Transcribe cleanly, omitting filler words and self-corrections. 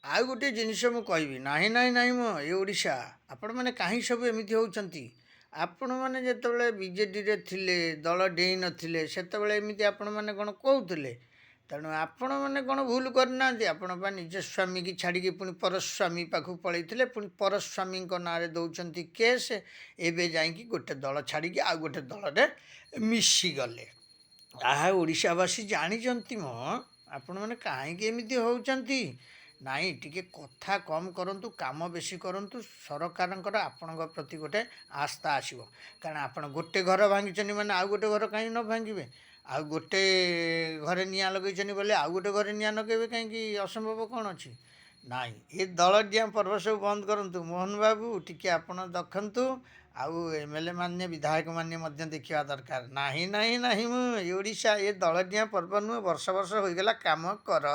ଆଉ ଗୋଟେ ଜିନିଷ ମୁଁ କହିବି, ନାହିଁ ନାହିଁ ନାହିଁ ମ ଏ ଓଡ଼ିଶା, ଆପଣମାନେ କାହିଁ ସବୁ ଏମିତି ହେଉଛନ୍ତି? ଆପଣମାନେ ଯେତେବେଳେ ବିଜେଡ଼ିରେ ଥିଲେ, ଦଳ ଡେଇଁ ନଥିଲେ, ସେତେବେଳେ ଏମିତି ଆପଣମାନେ କ'ଣ କହୁଥିଲେ? ତେଣୁ ଆପଣମାନେ କ'ଣ ଭୁଲ କରିନାହାନ୍ତି? ଆପଣ ବା ନିଜ ସ୍ୱାମୀକି ଛାଡ଼ିକି ପୁଣି ପରସ୍ୱାମୀ ପାଖକୁ ପଳେଇଥିଲେ, ପୁଣି ପରସ୍ୱାମୀଙ୍କ ନାଁରେ ଦେଉଛନ୍ତି କେସ୍। ଏବେ ଯାଇକି ଗୋଟେ ଦଳ ଛାଡ଼ିକି ଆଉ ଗୋଟେ ଦଳରେ ମିଶିଗଲେ। ତାହା ଓଡ଼ିଶାବାସୀ ଜାଣିଛନ୍ତି ମ, ଆପଣମାନେ କାହିଁକି ଏମିତି ହେଉଛନ୍ତି? ନାଇଁ, ଟିକେ କଥା କମ୍ କରନ୍ତୁ, କାମ ବେଶୀ କରନ୍ତୁ। ସରକାରଙ୍କର ଆପଣଙ୍କ ପ୍ରତି ଗୋଟେ ଆସ୍ଥା ଆସିବ। କାରଣ ଆପଣ ଗୋଟେ ଘର ଭାଙ୍ଗିଛନ୍ତି ମାନେ ଆଉ ଗୋଟେ ଘର କାହିଁକି ନ ଭାଙ୍ଗିବେ? ଆଉ ଗୋଟେ ଘରେ ନିଆଁ ଲଗେଇଛନ୍ତି ବୋଲେ ଆଉ ଗୋଟେ ଘରେ ନିଆଁ ଲଗେଇବେ କାହିଁକି? ଅସମ୍ଭବ କ'ଣ ଅଛି? ନାଇଁ, ଏ ଦଳଡିଆଁ ପର୍ବ ସବୁ ବନ୍ଦ କରନ୍ତୁ। ମୋହନ ବାବୁ ଟିକେ ଆପଣ ଦେଖନ୍ତୁ, ଆଉ ଏମ୍ଏଲ୍ଏ ମାନେ ବିଧାୟକ ମାନେ ମଧ୍ୟ ଦେଖିବା ଦରକାର। ନାହିଁ ନାହିଁ ନାହିଁ, ମୁଁ ଏ ଓଡ଼ିଶା ଏ ଦଳଡିଆଁ ପର୍ବ ନୁହେଁ, ବର୍ଷ ବର୍ଷ ହୋଇଗଲା, କାମ କର।